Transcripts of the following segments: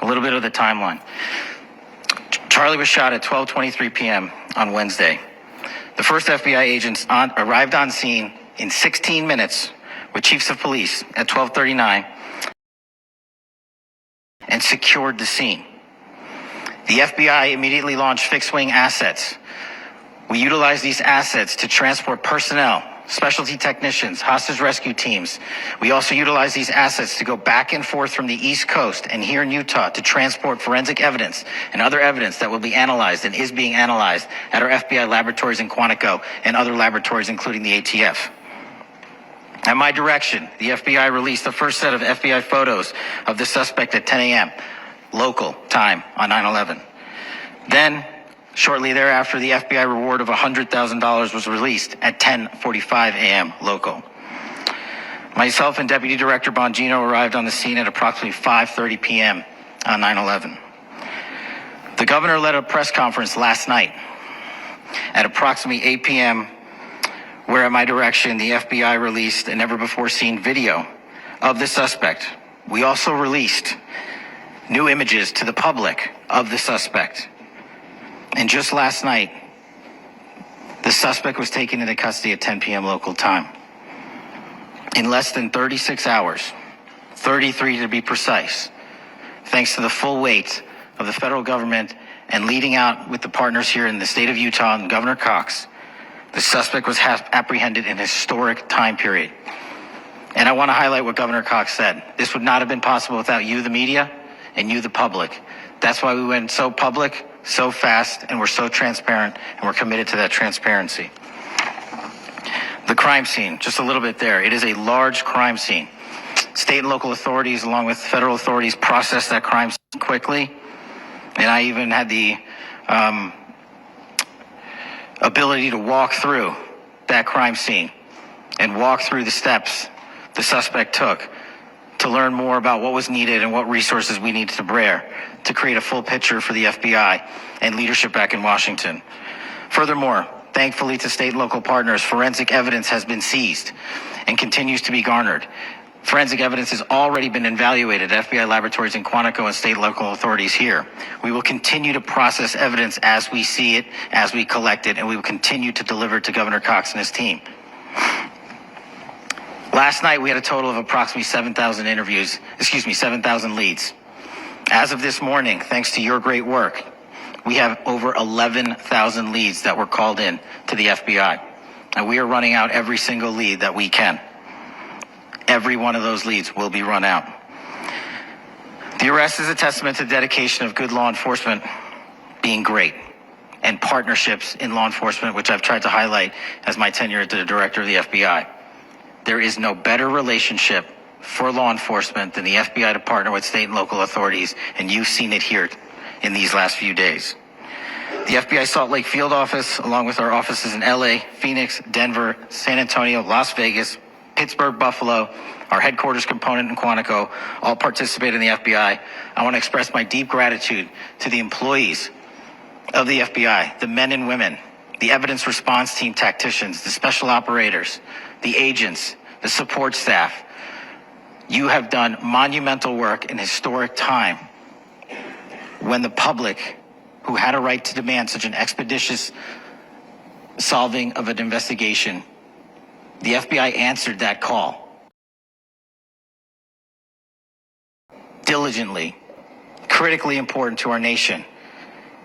A little bit of the timeline. Charlie was shot at 12:23 p.m. on Wednesday. The first FBI agents arrived on scene in 16 minutes with chiefs of police at 12:39 and secured the scene. The FBI immediately launched fixed-wing assets. We utilized these assets to transport personnel, specialty technicians, hostage rescue teams. We also utilize these assets to go back and forth from the East Coast and here in Utah to transport forensic evidence and other evidence that will be analyzed and is being analyzed at our FBI laboratories in Quantico and other laboratories, including the ATF. At my direction, the FBI released the first set of FBI photos of the suspect at 10 a.m. local time on 9/11. Then, shortly thereafter, the FBI reward of $100,000 was released at 10:45 a.m. local. Myself and Deputy Director Bongino arrived on the scene at approximately 5:30 p.m. on 9/11. The governor led a press conference last night at approximately 8 p.m., where at my direction, the FBI released a never-before-seen video of the suspect. We also released new images to the public of the suspect. And just last night, the suspect was taken into custody at 10 p.m. local time. In less than 36 hours, 33 to be precise, thanks to the full weight of the federal government and leading out with the partners here in the state of Utah and Governor Cox, the suspect was apprehended in a historic time period. And I want to highlight what Governor Cox said. This would not have been possible without you, the media, and you, the public. That's why we went so public, so fast, and we're so transparent, and we're committed to that transparency. The crime scene, just a little bit there. It is a large crime scene. State and local authorities, along with federal authorities, processed that crime scene quickly. And I even had the ability to walk through that crime scene and walk through the steps the suspect took to learn more about what was needed and what resources we needed to bear to create a full picture for the FBI and leadership back in Washington. Furthermore, thankfully to state and local partners, forensic evidence has been seized and continues to be garnered. Forensic evidence has already been evaluated at FBI laboratories in Quantico and state and local authorities here. We will continue to process evidence as we see it, as we collect it, and we will continue to deliver it to Governor Cox and his team. Last night, we had a total of approximately 7,000 leads. As of this morning, thanks to your great work, we have over 11,000 leads that were called in to the FBI. And we are running out every single lead that we can. Every one of those leads will be run out. The arrest is a testament to the dedication of good law enforcement being great and partnerships in law enforcement, which I've tried to highlight as my tenure as the director of the FBI. There is no better relationship for law enforcement than the FBI to partner with state and local authorities, and you've seen it here in these last few days. The FBI Salt Lake Field Office, along with our offices in LA, Phoenix, Denver, San Antonio, Las Vegas, Pittsburgh, Buffalo, our headquarters component in Quantico, all participate in the FBI. I want to express my deep gratitude to the employees of the FBI, the men and women, the evidence response team tacticians, the special operators, the agents, the support staff. You have done monumental work in historic time when the public, who had a right to demand such an expeditious solving of an investigation, the FBI answered that call diligently, critically important to our nation,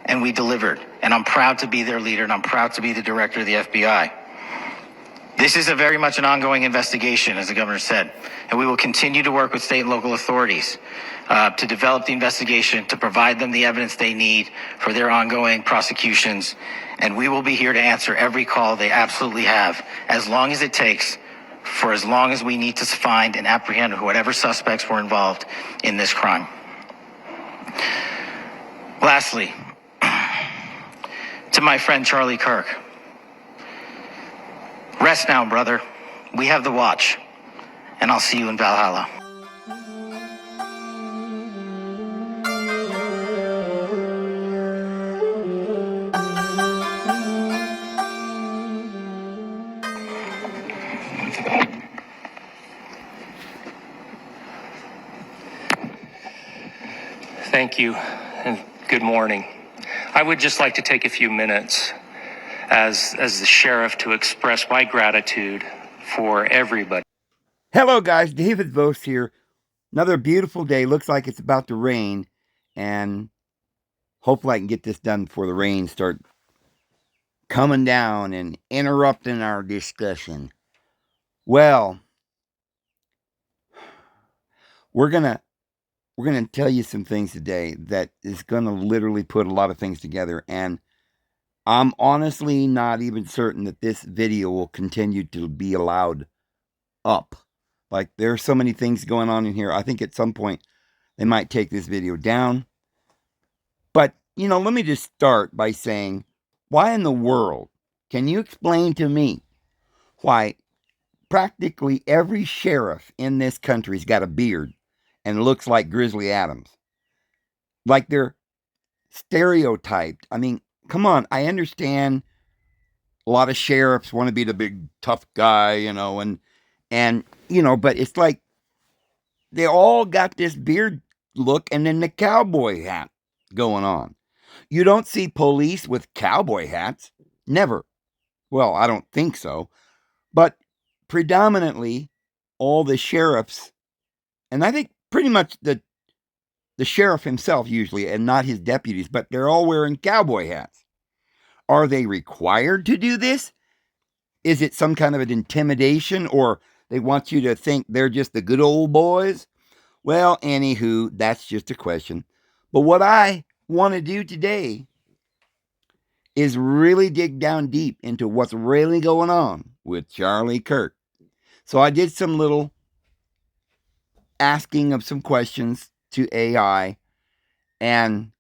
and we delivered. And I'm proud to be their leader, and I'm proud to be the director of the FBI. This is a very much an ongoing investigation, as the governor said, and we will continue to work with state and local authorities to develop the investigation, to provide them the evidence they need for their ongoing prosecutions, and we will be here to answer every call they absolutely have, as long as it takes, for as long as we need to find and apprehend whatever suspects were involved in this crime. Lastly, to my friend Charlie Kirk, rest now, brother. We have the watch, and I'll see you in Valhalla. Thank you, and good morning. I would just like to take a few minutes as the sheriff to express my gratitude for everybody. Hello, guys. David Vose here. Another beautiful day. Looks like it's about to rain, and hopefully I can get this done before the rain starts coming down and interrupting our discussion. Well, we're gonna tell you some things today that is gonna literally put a lot of things together, and I'm honestly not even certain that this video will continue to be allowed up. Like, there are so many things going on in here. I think at some point they might take this video down. But, let me just start by saying, why in the world can you explain to me why practically every sheriff in this country's got a beard and looks like Grizzly Adams? Like, they're stereotyped. I mean, come on, I understand a lot of sheriffs want to be the big tough guy, but it's like they all got this beard look and then the cowboy hat going on. You don't see police with cowboy hats. Never. Well, I don't think so. But predominantly, all the sheriffs, and I think pretty much the sheriff himself usually, and not his deputies, but they're all wearing cowboy hats. Are they required to do this? Is it some kind of an intimidation, or they want you to think they're just the good old boys? Well, anywho, that's just a question. But what I want to do today is really dig down deep into what's really going on with Charlie Kirk. So I did some little asking of some questions to AI, and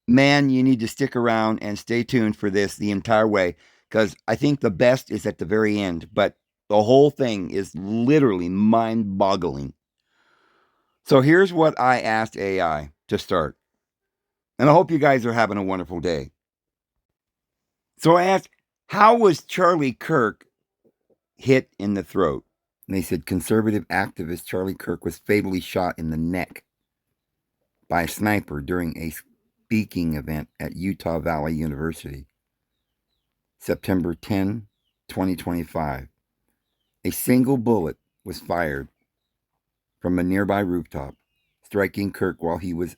man, you need to stick around and stay tuned for this the entire way, because I think the best is at the very end, but the whole thing is literally mind-boggling. So here's what I asked AI to start, and I hope you guys are having a wonderful day. So I asked, how was Charlie Kirk hit in the throat? And they said conservative activist Charlie Kirk was fatally shot in the neck by a sniper during a speaking event at Utah Valley University, September 10, 2025. A single bullet was fired from a nearby rooftop, striking Kirk while he was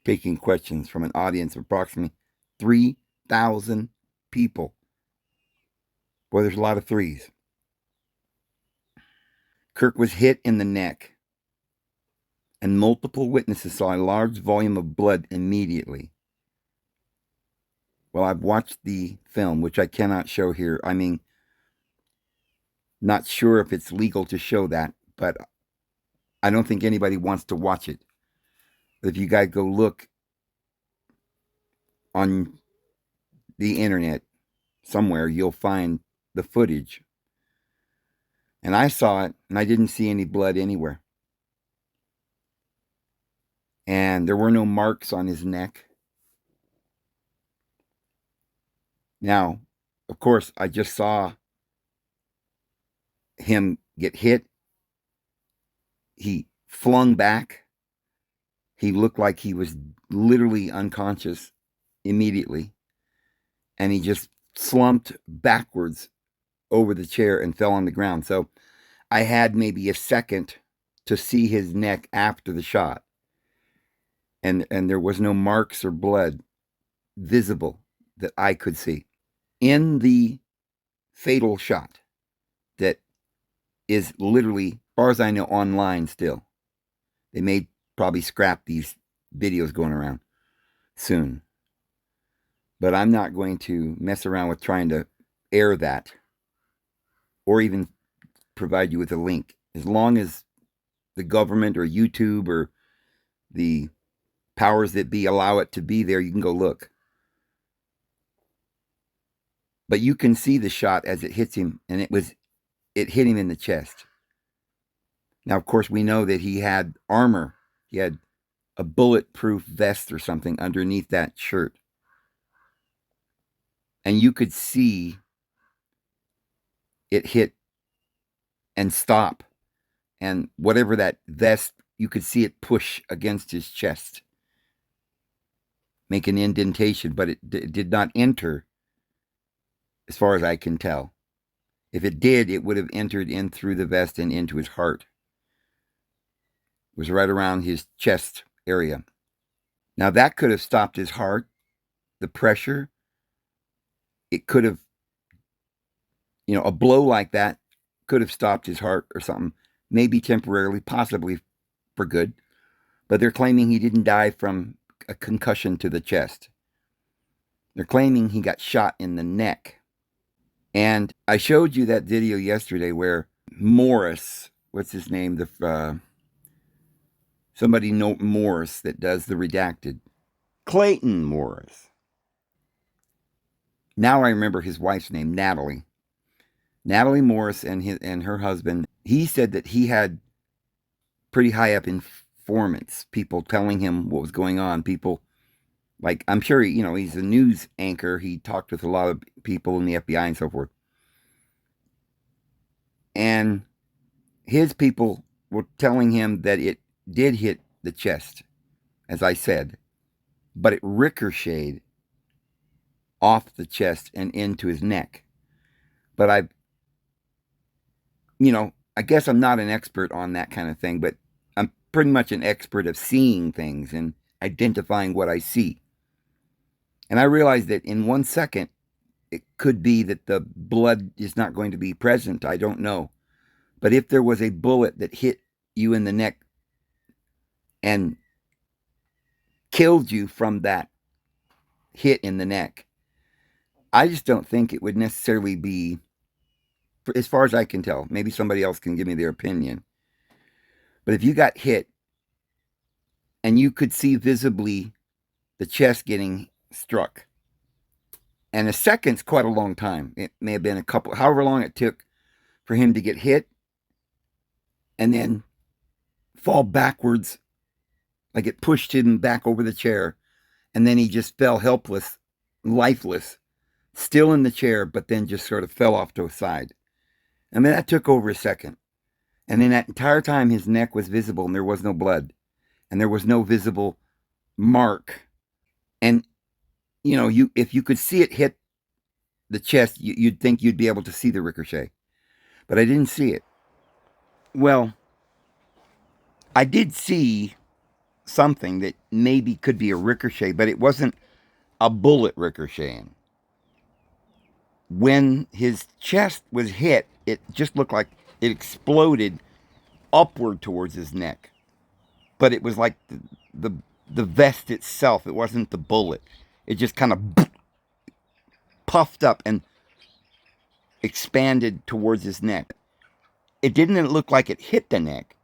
taking questions from an audience of approximately 3,000 people. Boy, there's a lot of threes. Kirk was hit in the neck, and multiple witnesses saw a large volume of blood immediately. Well, I've watched the film, which I cannot show here. I mean, not sure if it's legal to show that, but I don't think anybody wants to watch it. But if you guys go look on the internet somewhere, you'll find the footage. And I saw it, and I didn't see any blood anywhere. And there were no marks on his neck. Now, of course, I just saw him get hit. He flung back. He looked like he was literally unconscious immediately. And he just slumped backwards over the chair and fell on the ground. So I had maybe a second to see his neck after the shot. And there was no marks or blood visible that I could see. In the fatal shot that is literally, as far as I know, online still. They may probably scrap these videos going around soon. But I'm not going to mess around with trying to air that or even provide you with a link. As long as the government or YouTube or the powers that be allow it to be there, you can go look. But you can see the shot as it hits him, and it hit him in the chest. Now, of course, we know that he had armor. He had a bulletproof vest or something underneath that shirt. And you could see it hit and stop. And whatever that vest you could see it push against his chest, make an indentation, but it did not enter, as far as I can tell. If it did, it would have entered in through the vest and into his heart. It was right around his chest area. Now, that could have stopped his heart, the pressure. It could have, a blow like that could have stopped his heart or something, maybe temporarily, possibly for good. But they're claiming he didn't die from a concussion to the chest. They're claiming he got shot in the neck. And I showed you that video yesterday where Morris, what's his name? Somebody know Morris that does the redacted. Clayton Morris. Now I remember his wife's name, Natalie. Natalie Morris and her husband. He said that he had pretty high up informants, people telling him what was going on. People, like, I'm sure, he's a news anchor. He talked with a lot of people in the FBI and so forth. And his people were telling him that it did hit the chest, as I said, but it ricocheted off the chest and into his neck. But I guess I'm not an expert on that kind of thing, but I'm pretty much an expert of seeing things and identifying what I see. And I realized that in 1 second, it could be that the blood is not going to be present. I don't know. But if there was a bullet that hit you in the neck and killed you from that hit in the neck, I just don't think it would necessarily be, as far as I can tell, maybe somebody else can give me their opinion. But if you got hit and you could see visibly the chest getting struck, and a second's quite a long time. It may have been however long it took for him to get hit and then fall backwards, like it pushed him back over the chair, and then he just fell helpless, lifeless, still in the chair, but then just sort of fell off to a side. I mean, that took over a second. And then that entire time, his neck was visible, and there was no blood, and there was no visible mark. And, if you could see it hit the chest, you'd think you'd be able to see the ricochet. But I didn't see it. Well, I did see something that maybe could be a ricochet, but it wasn't a bullet ricocheting. When his chest was hit, it just looked like it exploded upward towards his neck. But it was like the vest itself. It wasn't the bullet. It just kind of puffed up and expanded towards his neck. It didn't look like it hit the neck.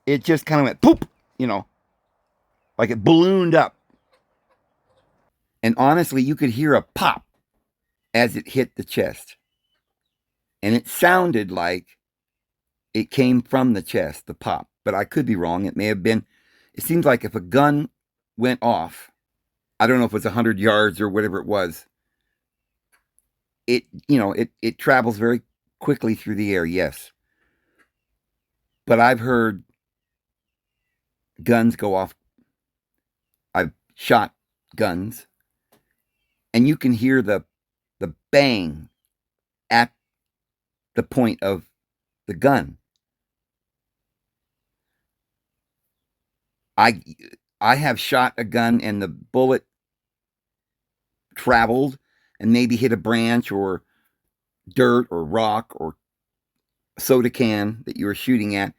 It just kind of went poop, like it ballooned up. And honestly, you could hear a pop as it hit the chest. And it sounded like it came from the chest, the pop. But I could be wrong. It may have been. It seems like if a gun went off, I don't know if it's 100 yards or whatever it was, it travels very quickly through the air, yes. But I've heard guns go off. I've shot guns, and you can hear the bang at the point of the gun. I have shot a gun and the bullet traveled and maybe hit a branch or dirt or rock or soda can that you were shooting at.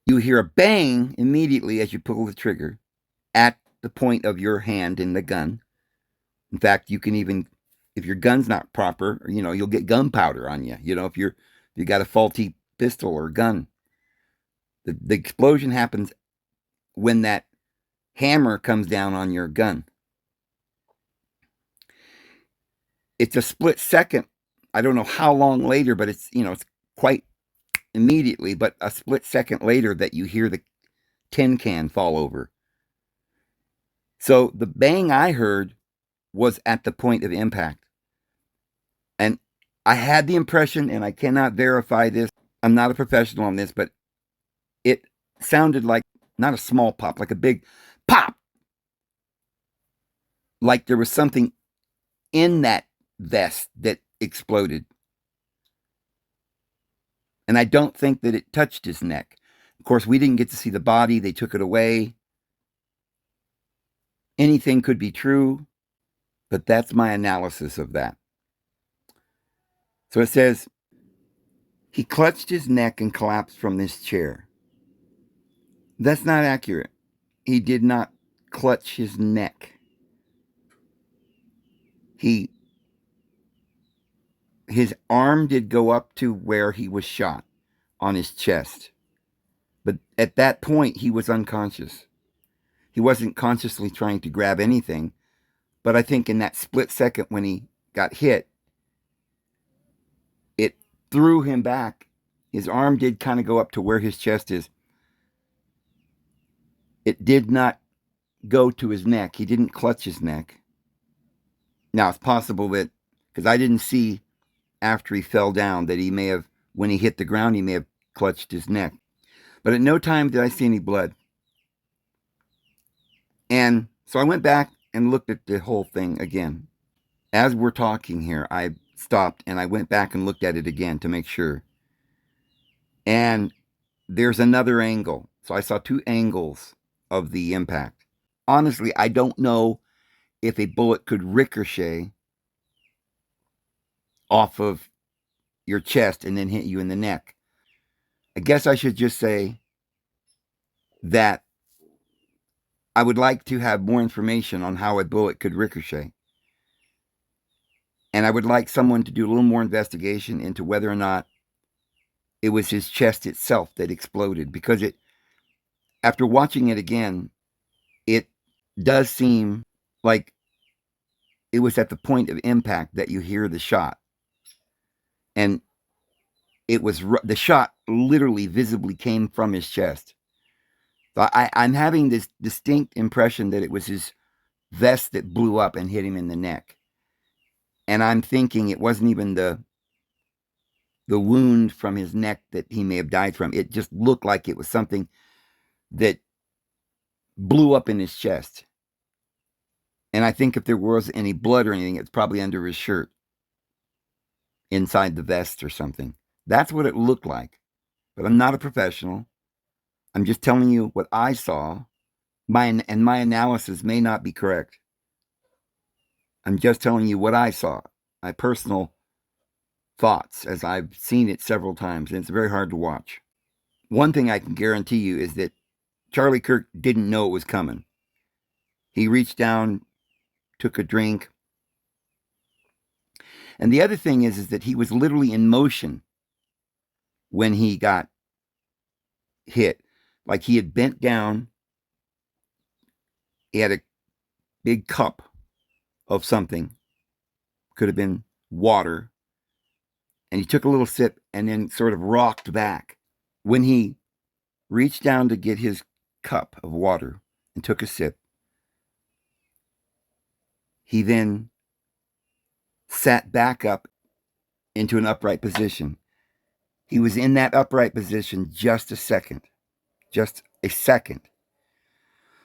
You hear a bang immediately as you pull the trigger at the point of your hand in the gun. In fact, you can even, if your gun's not proper, you'll get gunpowder on you. If you got a faulty pistol or gun, the explosion happens when that hammer comes down on your gun. It's a split second. I don't know how long later, but it's quite immediately, but a split second later that you hear the tin can fall over. So the bang I heard was at the point of impact. And I had the impression, and I cannot verify this, I'm not a professional on this, but it sounded like not a small pop, like a big pop. Like there was something in that vest that exploded. And I don't think that it touched his neck. Of course, we didn't get to see the body. They took it away. Anything could be true, but that's my analysis of that. So it says, he clutched his neck and collapsed from this chair. That's not accurate. He did not clutch his neck. His arm did go up to where he was shot on his chest. But at that point, he was unconscious. He wasn't consciously trying to grab anything. But I think in that split second when he got hit, it threw him back. His arm did kind of go up to where his chest is. It did not go to his neck. He didn't clutch his neck. Now, it's possible that, because I didn't see after he fell down, that he may have, when he hit the ground, he may have clutched his neck. But at no time did I see any blood. And so I went back and looked at the whole thing again. As we're talking here, I stopped and I went back and looked at it again to make sure. And there's another angle. So I saw two angles of the impact. Honestly, I don't know if a bullet could ricochet off of your chest and then hit you in the neck. I guess I should just say that I would like to have more information on how a bullet could ricochet. And I would like someone to do a little more investigation into whether or not it was his chest itself that exploded. Because after watching it again, it does seem like it was at the point of impact that you hear the shot. And the shot literally visibly came from his chest. So I'm having this distinct impression that it was his vest that blew up and hit him in the neck. And I'm thinking it wasn't even the wound from his neck that he may have died from. It just looked like it was something that blew up in his chest. And I think if there was any blood or anything, it's probably under his shirt, inside the vest or something. That's what it looked like. But I'm not a professional. I'm just telling you what I saw. My analysis may not be correct. I'm just telling you what I saw. My personal thoughts, as I've seen it several times, and it's very hard to watch. One thing I can guarantee you is that Charlie Kirk didn't know it was coming. He reached down, took a drink. And the other thing is that he was literally in motion when he got hit. Like he had bent down. He had a big cup of something. Could have been water. And he took a little sip and then sort of rocked back. When he reached down to get his cup of water and took a sip, he then sat back up into an upright position. He was in that upright position just a second. Just a second.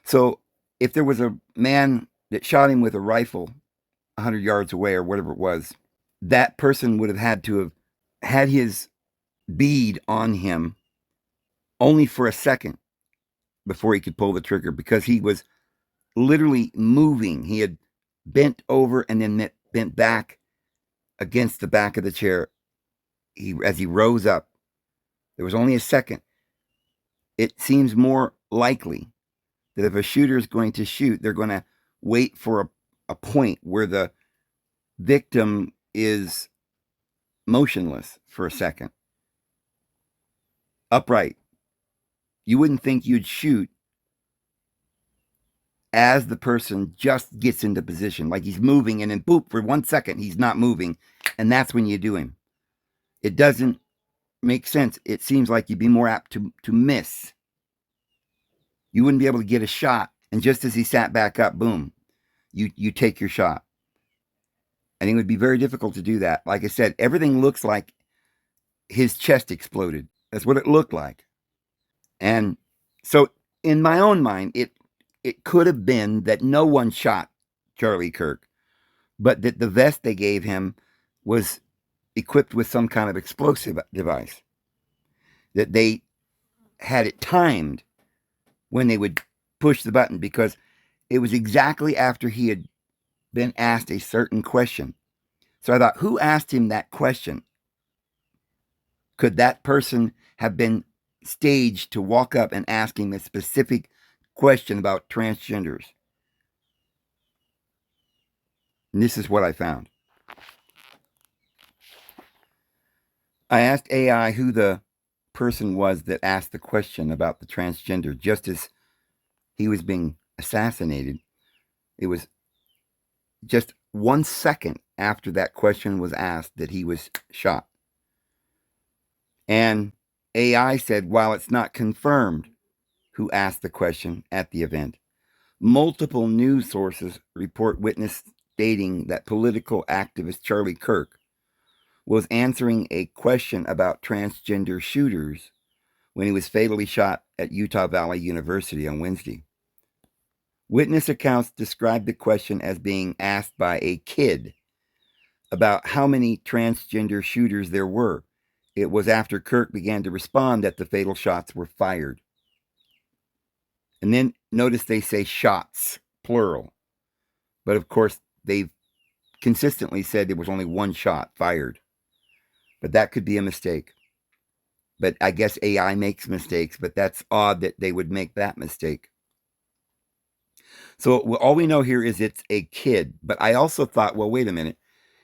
So if there was a man that shot him with a rifle 100 yards away or whatever it was, that person would have had to have had his bead on him only for a second before he could pull the trigger, because he was literally moving. He had bent over and then bent back against the back of the chair as he rose up. There was only a second. It seems more likely that if a shooter is going to shoot, they're going to wait for a point where the victim is motionless for a second. Upright. You wouldn't think you'd shoot as the person just gets into position, like he's moving and then boop, for 1 second he's not moving, and that's when you do him. It doesn't make sense. It seems like you'd be more apt to miss. You wouldn't be able to get a shot, and just as he sat back up, boom, you take your shot. I think it would be very difficult to do that. Like I said, everything looks like his chest exploded. That's what it looked like. And So in my own mind, it could have been that no one shot Charlie Kirk, but that the vest they gave him was equipped with some kind of explosive device, that they had it timed when they would push the button, because it was exactly after he had been asked a certain question. So I thought, who asked him that question? Could that person have been staged to walk up and ask him a specific question about transgenders? And this is what I found. I asked AI who the person was that asked the question about the transgender just as he was being assassinated. It was just 1 second after that question was asked that he was shot. And AI said, while it's not confirmed who asked the question at the event, multiple news sources report witness stating that political activist Charlie Kirk was answering a question about transgender shooters when he was fatally shot at Utah Valley University on Wednesday. Witness accounts described the question as being asked by a kid about how many transgender shooters there were. It was after Kirk began to respond that the fatal shots were fired. And then notice they say shots, plural. But of course, they've consistently said there was only one shot fired. But that could be a mistake. But I guess AI makes mistakes, but that's odd that they would make that mistake. So all we know here is it's a kid. But I also thought, well, wait a minute.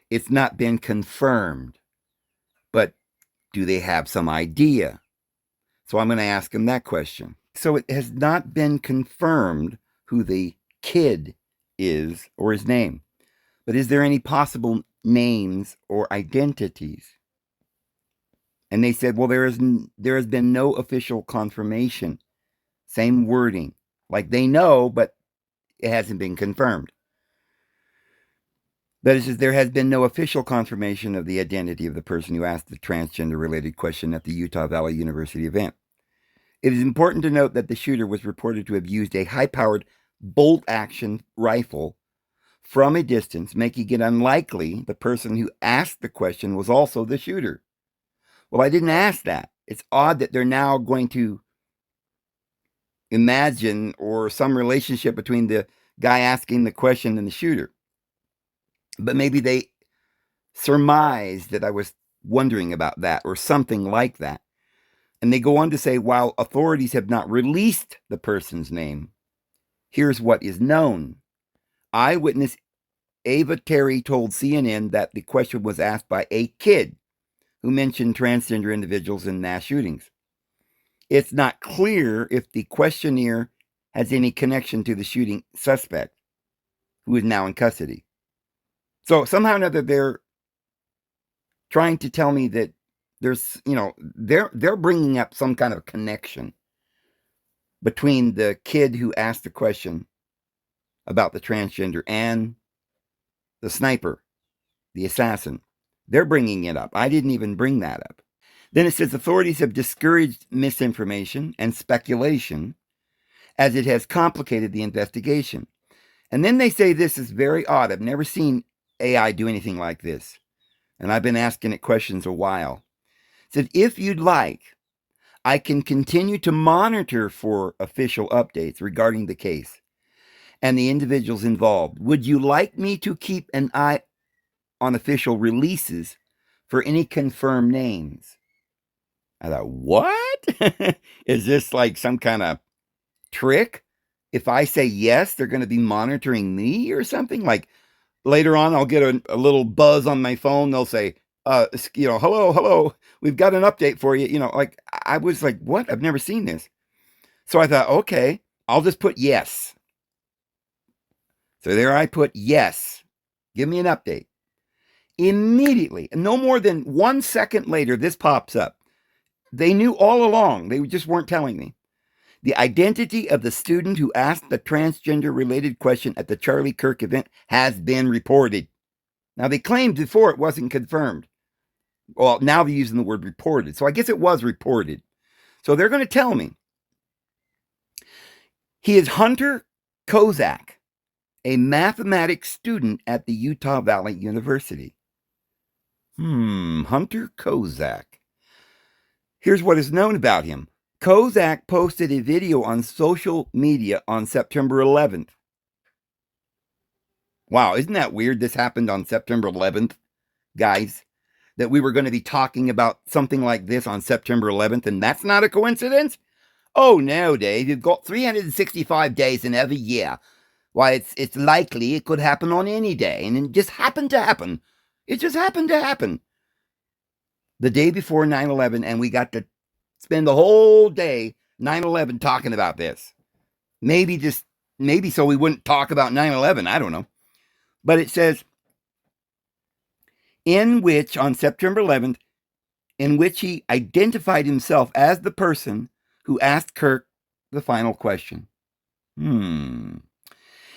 It's not been confirmed. But do they have some idea? So I'm going to ask him that question. So it has not been confirmed who the kid is or his name. But is there any possible names or identities? And they said, well, there has been no official confirmation. Same wording. Like they know, but it hasn't been confirmed. But it says there has been no official confirmation of the identity of the person who asked the transgender-related question at the Utah Valley University event. It is important to note that the shooter was reported to have used a high-powered bolt-action rifle from a distance, making it unlikely the person who asked the question was also the shooter. Well, I didn't ask that. It's odd that they're now going to imagine or some relationship between the guy asking the question and the shooter. But maybe they surmised that I was wondering about that or something like that. And they go on to say, while authorities have not released the person's name, here's what is known. Eyewitness Ava Terry told CNN that the question was asked by a kid who mentioned transgender individuals in mass shootings. It's not clear if the questionnaire has any connection to the shooting suspect, who is now in custody. So somehow or another, they're trying to tell me that there's, they're bringing up some kind of connection between the kid who asked the question about the transgender and the sniper, the assassin. They're bringing it up. I didn't even bring that up. Then it says authorities have discouraged misinformation and speculation as it has complicated the investigation. And then they say this is very odd. I've never seen AI do anything like this. And I've been asking it questions a while. It said, if you'd like, I can continue to monitor for official updates regarding the case and the individuals involved. Would you like me to keep an eye on official releases for any confirmed names? I thought, what? Is this like some kind of trick? If I say yes, they're going to be monitoring me or something? Like later on, I'll get a little buzz on my phone. They'll say, hello, we've got an update for you. Like I was like, what? I've never seen this. So I thought, okay, I'll just put yes. So there I put yes. Give me an update. Immediately, no more than 1 second later, this pops up. They knew all along. They just weren't telling me. The identity of the student who asked the transgender-related question at the Charlie Kirk event has been reported. Now, they claimed before it wasn't confirmed. Well, now they're using the word reported. So I guess it was reported. So they're going to tell me. He is Hunter Kozak, a mathematics student at the Utah Valley University. Hunter Kozak. Here's what is known about him. Kozak posted a video on social media on September 11th. Wow, isn't that weird? This happened on September 11th, guys. That we were going to be talking about something like this on September 11th, and that's not a coincidence? Oh no, Dave, you've got 365 days in every year. Why, it's likely it could happen on any day, and it just happened to happen. It just happened to happen. The day before 9/11, and we got to spend the whole day 9/11 talking about this. Maybe so we wouldn't talk about 9/11, I don't know. But it says, on September 11th, in which he identified himself as the person who asked Kirk the final question.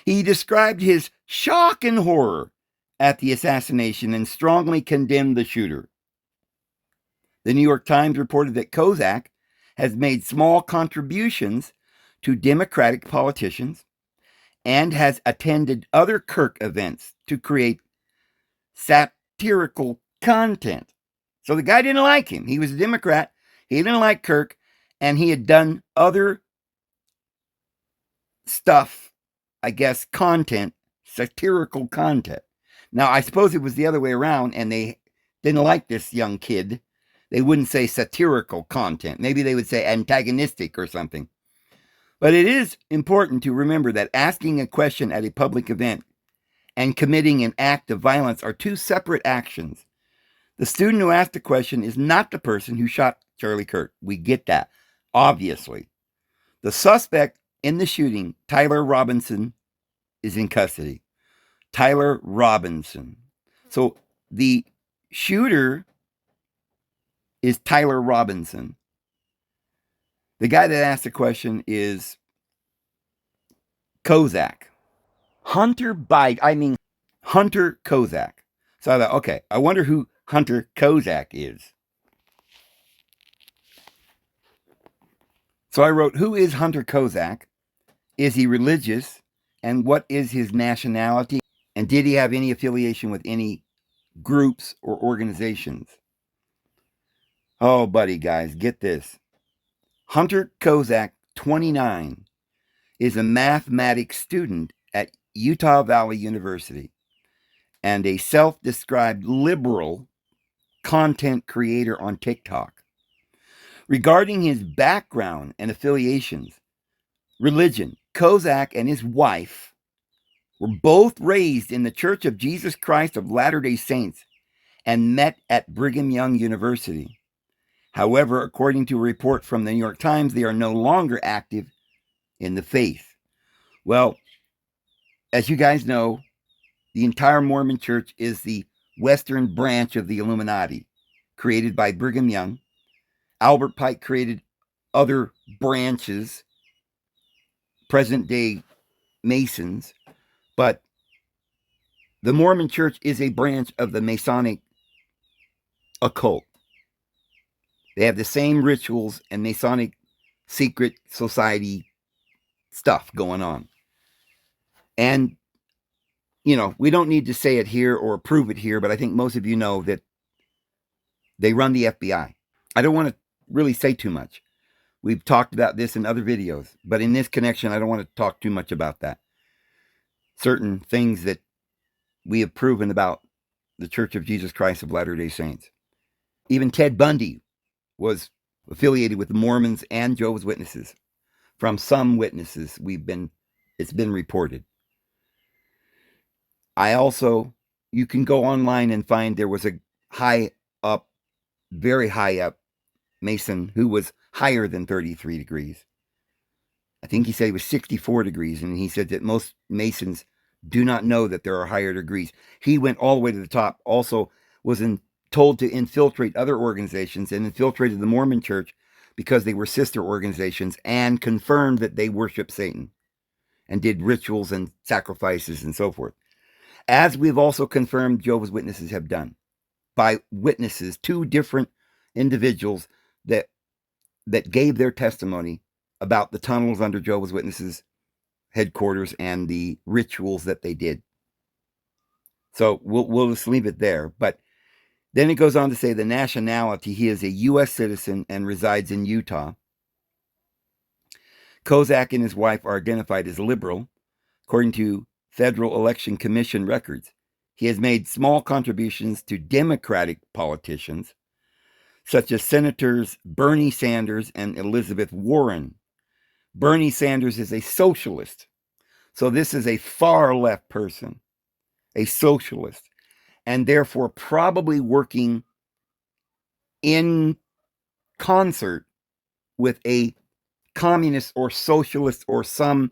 He described his shock and horror at the assassination and strongly condemned the shooter. The New York Times reported that Kozak has made small contributions to Democratic politicians and has attended other Kirk events to create satirical content. So the guy didn't like him. He was a Democrat. He didn't like Kirk, and he had done other stuff, I guess, content, satirical content. Now, I suppose it was the other way around, and they didn't like this young kid. They wouldn't say satirical content. Maybe they would say antagonistic or something. But it is important to remember that asking a question at a public event and committing an act of violence are two separate actions. The student who asked the question is not the person who shot Charlie Kirk. We get that, obviously. The suspect in the shooting, Tyler Robinson, is in custody. Tyler Robinson. So the shooter is Tyler Robinson. The guy that asked the question is Kozak. Hunter Kozak. So I thought, okay, I wonder who Hunter Kozak is. So I wrote, who is Hunter Kozak? Is he religious? And what is his nationality? And did he have any affiliation with any groups or organizations? Oh, buddy, guys, get this. Hunter Kozak, 29, is a mathematics student at Utah Valley University and a self-described liberal content creator on TikTok. Regarding his background and affiliations, religion, Kozak and his wife were both raised in the Church of Jesus Christ of Latter-day Saints and met at Brigham Young University. However, according to a report from the New York Times, they are no longer active in the faith. Well, as you guys know, the entire Mormon Church is the Western branch of the Illuminati, created by Brigham Young. Albert Pike created other branches, present-day Masons, but the Mormon Church is a branch of the Masonic occult. They have the same rituals and Masonic secret society stuff going on. And, you know, we don't need to say it here or prove it here, but I think most of you know that they run the FBI. I don't want to really say too much. We've talked about this in other videos, but in this connection, I don't want to talk too much about that. Certain things that we have proven about the Church of Jesus Christ of Latter-day Saints. Even Ted Bundy was affiliated with the Mormons and Jehovah's Witnesses. From some witnesses, it's been reported. You can go online and find there was a very high up Mason who was higher than 33 degrees. I think he said it was 64 degrees, and he said that most Masons do not know that there are higher degrees. He went all the way to the top, also was told to infiltrate other organizations and infiltrated the Mormon Church because they were sister organizations and confirmed that they worship Satan and did rituals and sacrifices and so forth. As we've also confirmed Jehovah's Witnesses have done by witnesses, two different individuals that gave their testimony about the tunnels under Jehovah's Witnesses headquarters and the rituals that they did. So we'll just leave it there. But then it goes on to say the nationality. He is a U.S. citizen and resides in Utah. Kozak and his wife are identified as liberal, according to Federal Election Commission records. He has made small contributions to Democratic politicians, such as Senators Bernie Sanders and Elizabeth Warren. Bernie Sanders is a socialist. So this is a far left person, a socialist, and therefore probably working in concert with a communist or socialist or some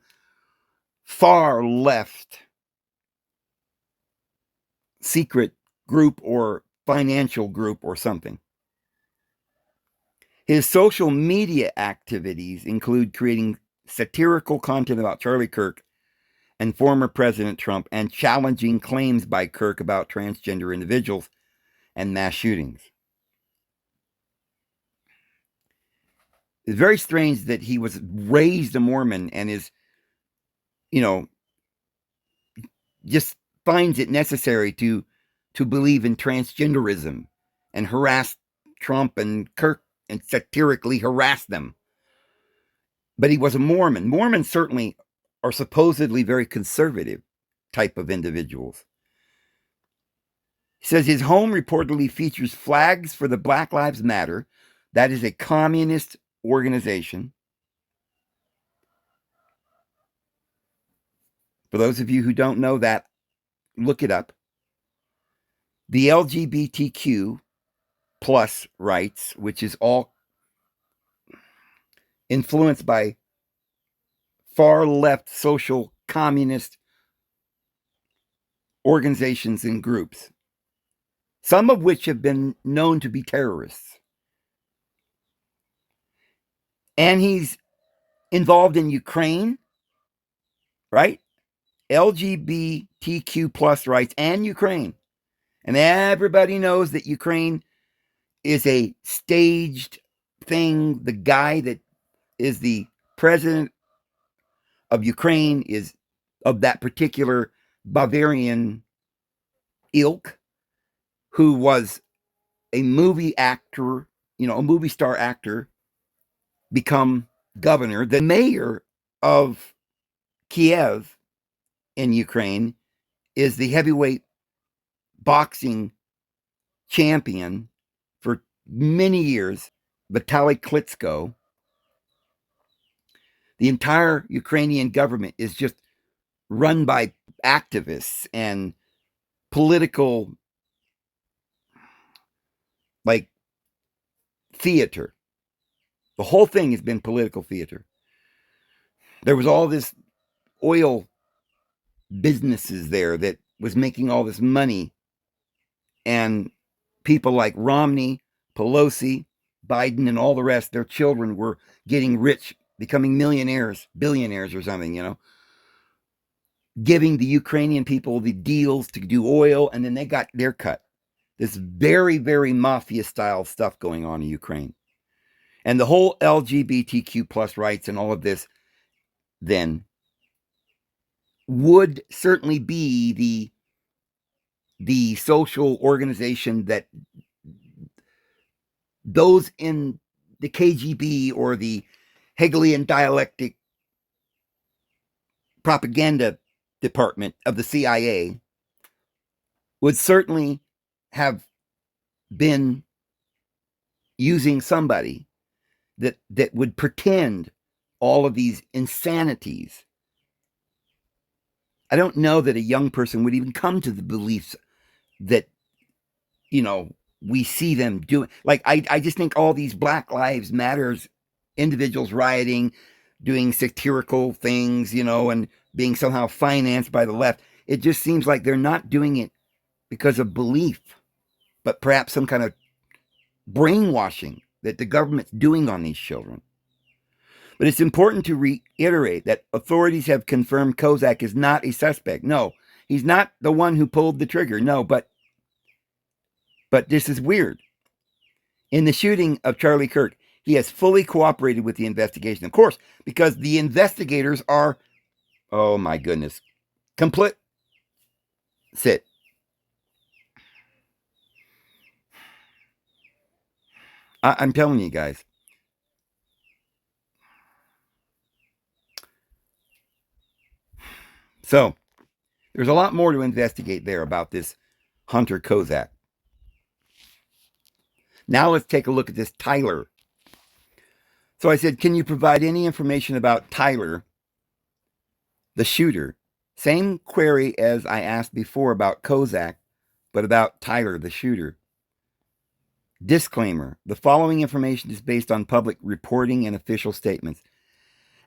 far left secret group or financial group or something. His social media activities include creating satirical content about Charlie Kirk and former President Trump and challenging claims by Kirk about transgender individuals and mass shootings. It's very strange that he was raised a Mormon and is, just finds it necessary to believe in transgenderism and harass Trump and Kirk and satirically harass them. But he was a Mormon. Mormons certainly are supposedly very conservative type of individuals. He says his home reportedly features flags for the Black Lives Matter. That is a communist organization. For those of you who don't know that, look it up. The LGBTQ plus rights, which is all influenced by far left social communist organizations and groups, some of which have been known to be terrorists. And he's involved in Ukraine, right? LGBTQ plus rights and Ukraine. And everybody knows that Ukraine is a staged thing. The guy that is the president of Ukraine is of that particular Bavarian ilk, who was a movie actor, a movie star actor, become governor. The mayor of Kiev in Ukraine is the heavyweight boxing champion for many years, Vitaly Klitschko. The entire Ukrainian government is just run by activists and political, theater. The whole thing has been political theater. There was all this oil businesses there that was making all this money, and people like Romney, Pelosi, Biden, and all the rest, their children were getting rich, becoming millionaires, billionaires or something, giving the Ukrainian people the deals to do oil, and then they got their cut. This very, very mafia style stuff going on in Ukraine. And the whole LGBTQ plus rights and all of this then would certainly be the social organization that those in the KGB or the Hegelian dialectic propaganda department of the CIA would certainly have been using somebody that would pretend all of these insanities. I don't know that a young person would even come to the beliefs that, we see them doing. I just think all these Black Lives Matters individuals rioting, doing satirical things, and being somehow financed by the left. It just seems like they're not doing it because of belief, but perhaps some kind of brainwashing that the government's doing on these children. But it's important to reiterate that authorities have confirmed Kozak is not a suspect. No, he's not the one who pulled the trigger. No, but this is weird. In the shooting of Charlie Kirk, he has fully cooperated with the investigation. Of course, because the investigators are Oh my goodness. Complete. Sit. I'm telling you guys. So, there's a lot more to investigate there about this Hunter Kozak. Now let's take a look at this Tyler. So I said, can you provide any information about Tyler, the shooter? Same query as I asked before about Kozak, but about Tyler, the shooter. Disclaimer: the following information is based on public reporting and official statements.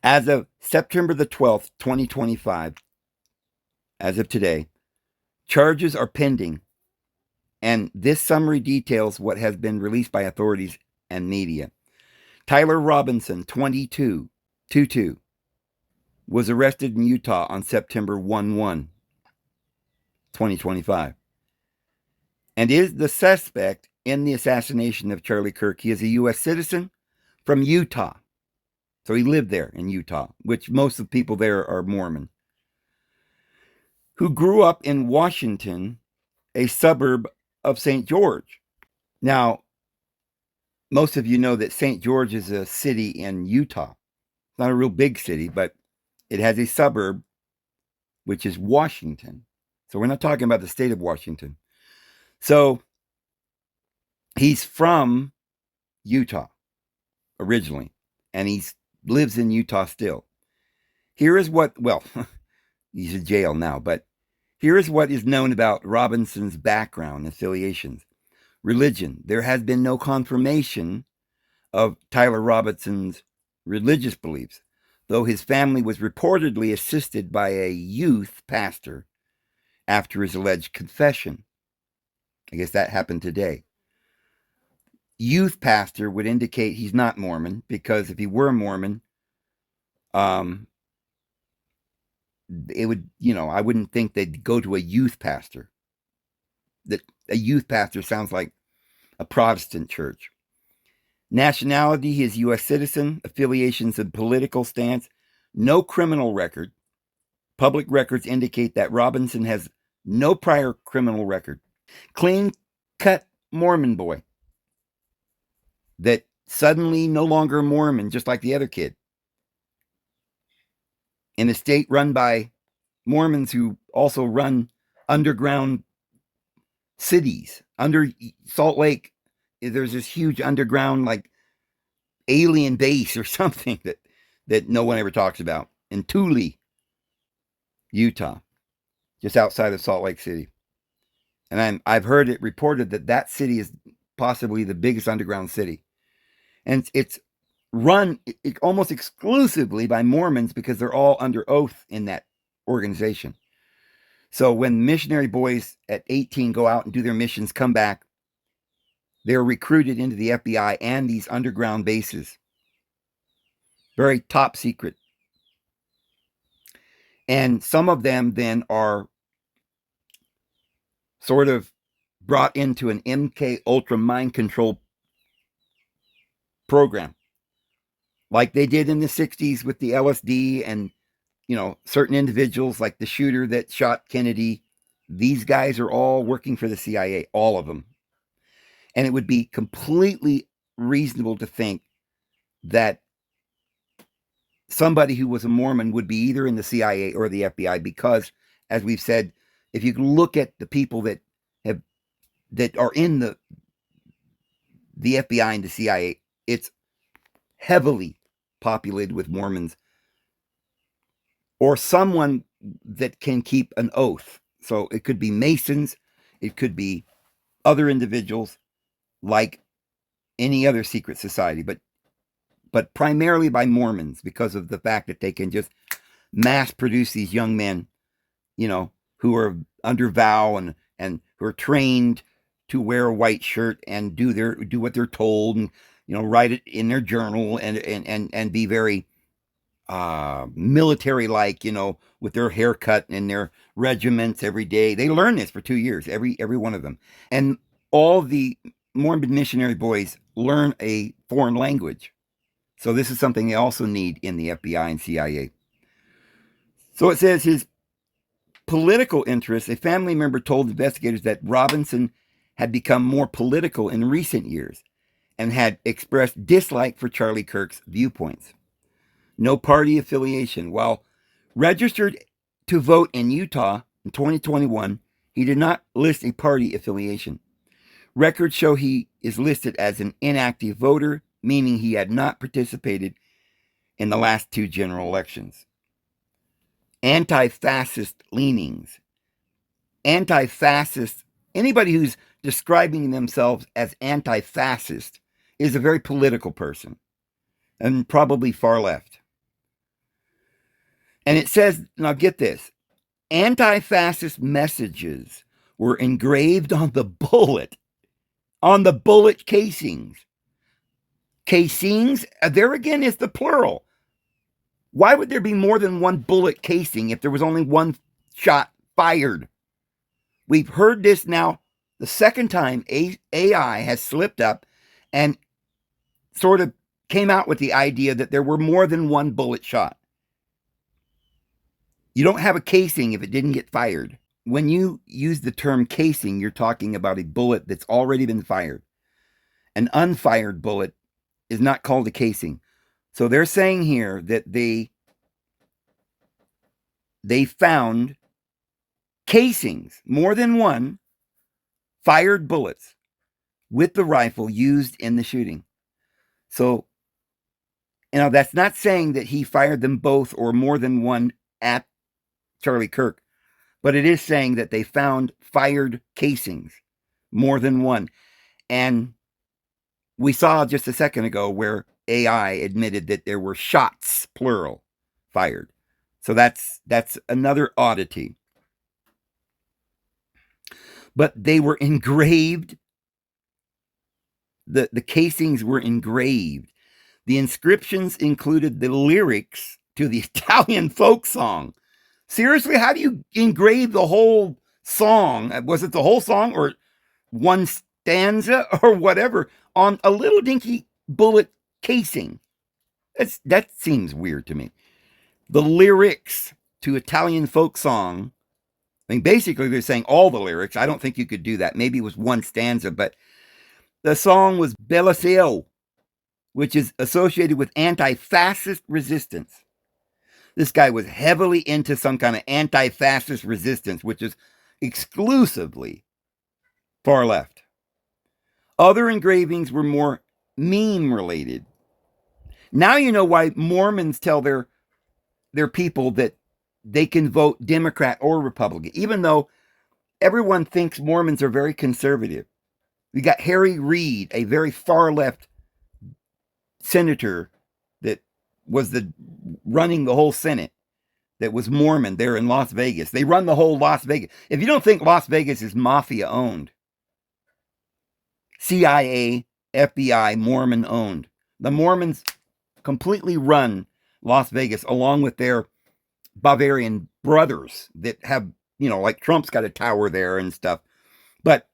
As of September the 12th, 2025, as of today, charges are pending, and this summary details what has been released by authorities and media. Tyler Robinson, 22, was arrested in Utah on September 1, 2025, and is the suspect in the assassination of Charlie Kirk. He is a U.S. citizen from Utah. So he lived there in Utah, which most of the people there are Mormon, who grew up in Washington, a suburb of St. George. Now, most of you know that St. George is a city in Utah. It's not a real big city, but it has a suburb, which is Washington. So we're not talking about the state of Washington. So he's from Utah originally, and he lives in Utah still. Here is what, well, he's in jail now, but here is what is known about Robinson's background and affiliations. Religion: there has been no confirmation of Tyler Robinson's religious beliefs, though his family was reportedly assisted by a youth pastor after his alleged confession. I guess that happened today. Youth pastor would indicate he's not Mormon, because if he were Mormon, it would, I wouldn't think they'd go to a youth pastor. That a youth pastor sounds like a Protestant church. Nationality: he is U.S. citizen. Affiliations and political stance: no criminal record. Public records indicate that Robinson has no prior criminal record. Clean-cut Mormon boy that suddenly no longer Mormon, just like the other kid. In a state run by Mormons who also run underground cities. Under Salt Lake, there's this huge underground, like, alien base or something that no one ever talks about in Tule, Utah, just outside of Salt Lake City. And I've heard it reported that city is possibly the biggest underground city. And it's run almost exclusively by Mormons, because they're all under oath in that organization. So when missionary boys at 18 go out and do their missions, come back, they're recruited into the FBI and these underground bases. Very top secret. And some of them then are sort of brought into an MK Ultra mind control program, like they did in the 60s with the LSD and, certain individuals like the shooter that shot Kennedy. These guys are all working for the CIA, all of them. And it would be completely reasonable to think that somebody who was a Mormon would be either in the CIA or the FBI, because, as we've said, if you look at the people that are in the FBI and the CIA, it's heavily populated with Mormons or someone that can keep an oath. So it could be Masons, it could be other individuals like any other secret society, but primarily by Mormons, because of the fact that they can just mass produce these young men, who are under vow and who are trained to wear a white shirt and do what they're told, and write it in their journal and be very military like, with their haircut and their regiments every day. They learn this for 2 years, every one of them. And all the Mormon missionary boys learn a foreign language. So this is something they also need in the FBI and CIA. So it says his political interests. A family member told investigators that Robinson had become more political in recent years and had expressed dislike for Charlie Kirk's viewpoints. No party affiliation. While registered to vote in Utah in 2021, he did not list a party affiliation. Records show he is listed as an inactive voter, meaning he had not participated in the last 2 general elections. Anti-fascist leanings. Anti-fascist, anybody who's describing themselves as anti-fascist is a very political person and probably far left. And it says, now get this, anti-fascist messages were engraved on the bullet casings. Casings, there again is the plural. Why would there be more than one bullet casing if there was only one shot fired? We've heard this now the second time AI has slipped up and sort of came out with the idea that there were more than one bullet shot. You don't have a casing if it didn't get fired. When you use the term casing, you're talking about a bullet that's already been fired. An unfired bullet is not called a casing. So they're saying here that they found casings, more than one, fired bullets with the rifle used in the shooting. So, that's not saying that he fired them both or more than one at Charlie Kirk, but it is saying that they found fired casings, more than one. And we saw just a second ago where AI admitted that there were shots, plural, fired. So that's another oddity. But they were engraved. The casings were engraved. The inscriptions included the lyrics to the Italian folk song. Seriously, how do you engrave the whole song? Was it the whole song or one stanza or whatever on a little dinky bullet casing? That seems weird to me. The lyrics to Italian folk song. I mean, basically they're saying all the lyrics. I don't think you could do that. Maybe it was one stanza, but the song was Beliseo, which is associated with anti-fascist resistance. This guy was heavily into some kind of anti-fascist resistance, which is exclusively far left. Other engravings were more meme related. Now you know why Mormons tell their people that they can vote Democrat or Republican, even though everyone thinks Mormons are very conservative. We got Harry Reid, a very far left senator that was running the whole Senate, that was Mormon there in Las Vegas. They run the whole Las Vegas. If you don't think Las Vegas is mafia owned, CIA, FBI, Mormon owned. The Mormons completely run Las Vegas along with their Bavarian brothers that have, like Trump's got a tower there and stuff. But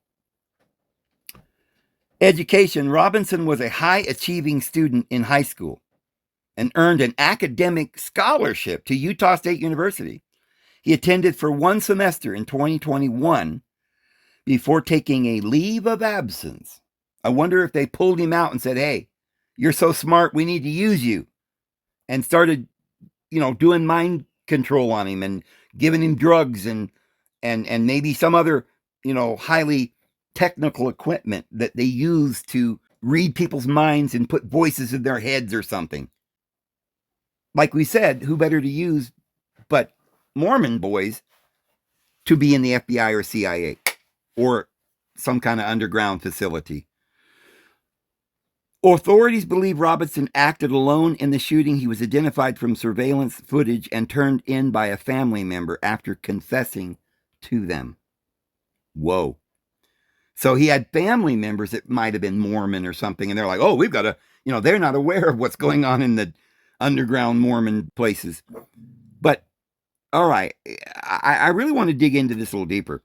education, Robinson was a high achieving student in high school and earned an academic scholarship to Utah State University. He attended for one semester in 2021 before taking a leave of absence. I wonder if they pulled him out and said, hey, you're so smart, we need to use you. And started, doing mind control on him and giving him drugs and maybe some other, highly technical equipment that they use to read people's minds and put voices in their heads or something. Like we said, who better to use but Mormon boys to be in the FBI or CIA or some kind of underground facility. Authorities believe Robinson acted alone in the shooting. He was identified from surveillance footage and turned in by a family member after confessing to them. Whoa. So he had family members that might have been Mormon or something, and they're like, oh, we've got to, they're not aware of what's going on in the underground Mormon places. But, all right, I really want to dig into this a little deeper.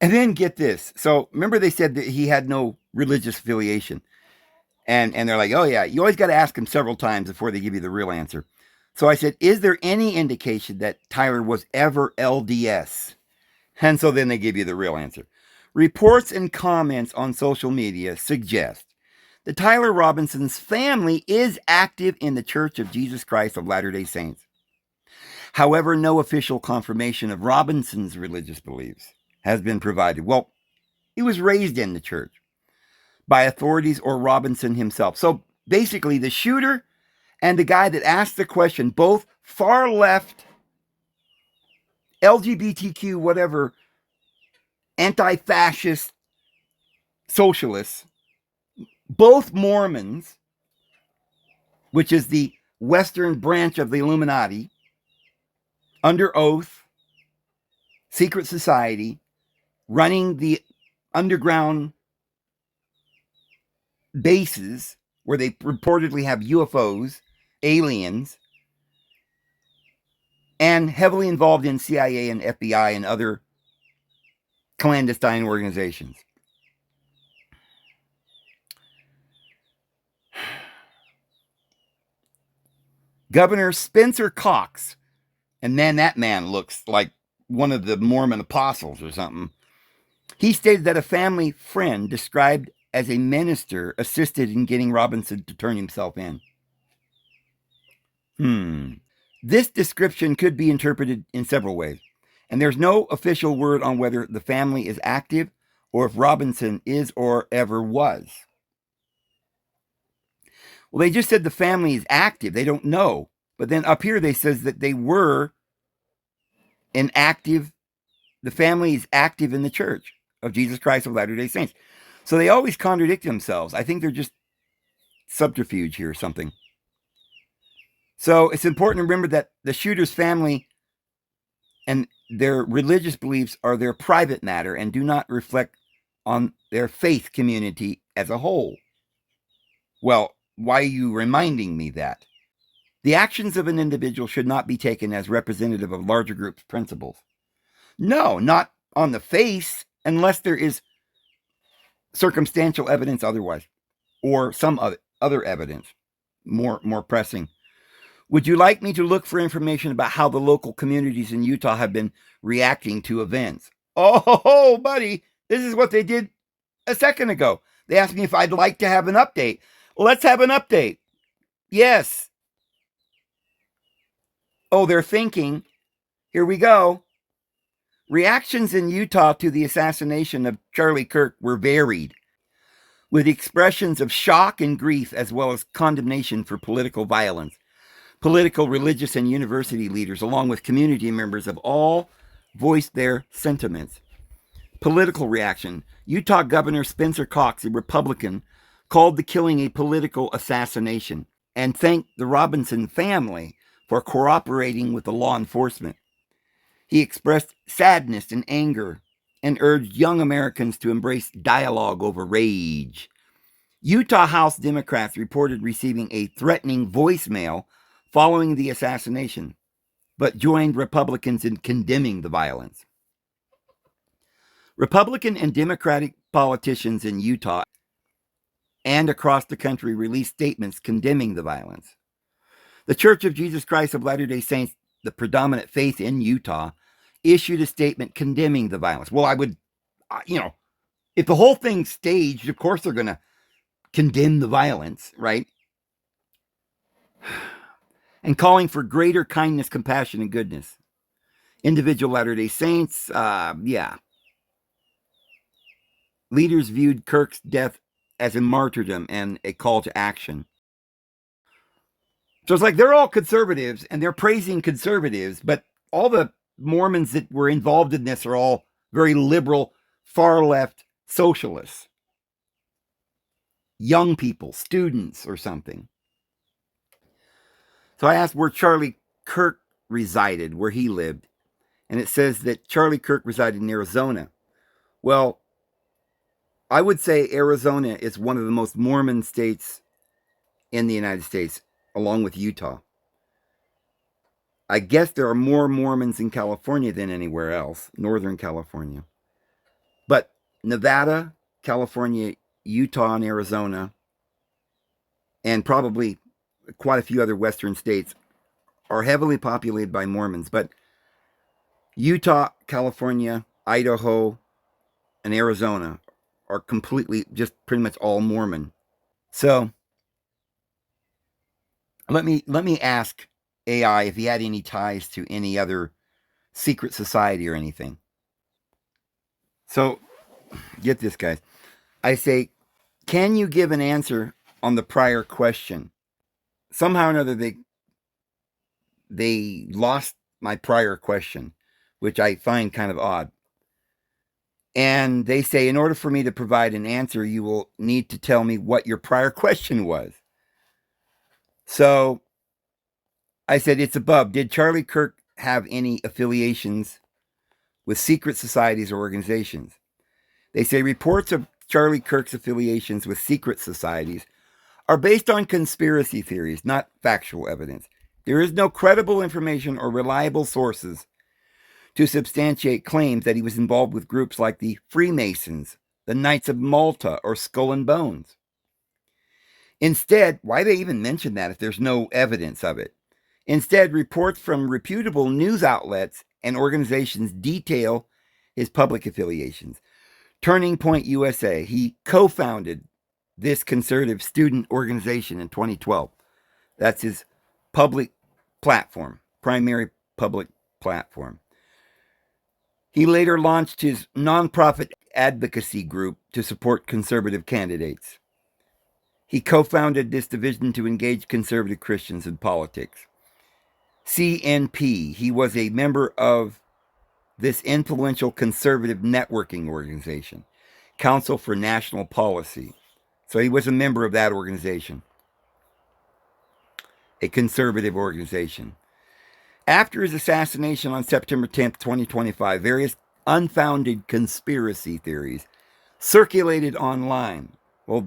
And then get this. So remember they said that he had no religious affiliation. And they're like, oh, yeah, you always got to ask them several times before they give you the real answer. So I said, is there any indication that Tyler was ever LDS? And so then they give you the real answer. Reports and comments on social media suggest that Tyler Robinson's family is active in the Church of Jesus Christ of Latter-day Saints. However, no official confirmation of Robinson's religious beliefs has been provided. Well, he was raised in the church by authorities or Robinson himself. So basically, the shooter and the guy that asked the question, both far left, LGBTQ, whatever, anti-fascist socialists, both Mormons, which is the Western branch of the Illuminati, under oath, secret society, running the underground bases where they reportedly have UFOs, aliens, and heavily involved in CIA and FBI and other clandestine organizations. Governor Spencer Cox, and man, that man looks like one of the Mormon apostles or something. He stated that a family friend described as a minister assisted in getting Robinson to turn himself in. This description could be interpreted in several ways, and there's no official word on whether the family is active or if Robinson is or ever was. Well, they just said the family is active. They don't know. But then up here they says that they were the family is active in the Church of Jesus Christ of Latter-day Saints. So they always contradict themselves. I think they're just subterfuge here or something. So it's important to remember that the shooter's family and their religious beliefs are their private matter and do not reflect on their faith community as a whole. Well, why are you reminding me that? The actions of an individual should not be taken as representative of larger groups' principles. No, not on the face, unless there is circumstantial evidence otherwise, or some other evidence, more pressing. Would you like me to look for information about how the local communities in Utah have been reacting to events? Oh, buddy, this is what they did a second ago. They asked me if I'd like to have an update. Well, let's have an update. Yes. Oh, they're thinking. Here we go. Reactions in Utah to the assassination of Charlie Kirk were varied, with expressions of shock and grief as well as condemnation for political violence. Political, religious, and university leaders, along with community members, have all voiced their sentiments. Political reaction. Utah Governor Spencer Cox, a Republican, called the killing a political assassination and thanked the Robinson family for cooperating with the law enforcement. He expressed sadness and anger and urged young Americans to embrace dialogue over rage. Utah House Democrats reported receiving a threatening voicemail following the assassination, but joined Republicans in condemning the violence. Republican and Democratic politicians in Utah and across the country released statements condemning the violence. The Church of Jesus Christ of Latter-day Saints, the predominant faith in Utah, issued a statement condemning the violence. Well, I would, if the whole thing's staged, of course they're going to condemn the violence, right? And calling for greater kindness, compassion, and goodness. Individual Latter-day Saints, Leaders viewed Kirk's death as a martyrdom and a call to action. So it's like they're all conservatives and they're praising conservatives, but all the Mormons that were involved in this are all very liberal, far left socialists. Young people, students or something. So I asked where Charlie Kirk resided, where he lived. And it says that Charlie Kirk resided in Arizona. Well, I would say Arizona is one of the most Mormon states in the United States, along with Utah. I guess there are more Mormons in California than anywhere else, Northern California. But Nevada, California, Utah, and Arizona, and probably quite a few other Western states are heavily populated by Mormons, but Utah, California, Idaho, and Arizona are completely just pretty much all Mormon. So let me ask AI if he had any ties to any other secret society or anything. So get this, guys. I say, can you give an answer on the prior question? Somehow or another, they lost my prior question, which I find kind of odd. And they say, in order for me to provide an answer, you will need to tell me what your prior question was. So I said, it's above. Did Charlie Kirk have any affiliations with secret societies or organizations? They say reports of Charlie Kirk's affiliations with secret societies are based on conspiracy theories, not factual evidence. There is no credible information or reliable sources to substantiate claims that he was involved with groups like the Freemasons, the Knights of Malta, or Skull and Bones. Instead, why they even mention that if there's no evidence of it? Instead, reports from reputable news outlets and organizations detail his public affiliations. Turning Point USA, he co-founded this conservative student organization in 2012. That's his public platform, primary public platform. He later launched his nonprofit advocacy group to support conservative candidates. He co-founded this division to engage conservative Christians in politics. CNP, he was a member of this influential conservative networking organization, Council for National Policy. So he was a member of that organization, a conservative organization. After his assassination on September 10th, 2025, various unfounded conspiracy theories circulated online. Well,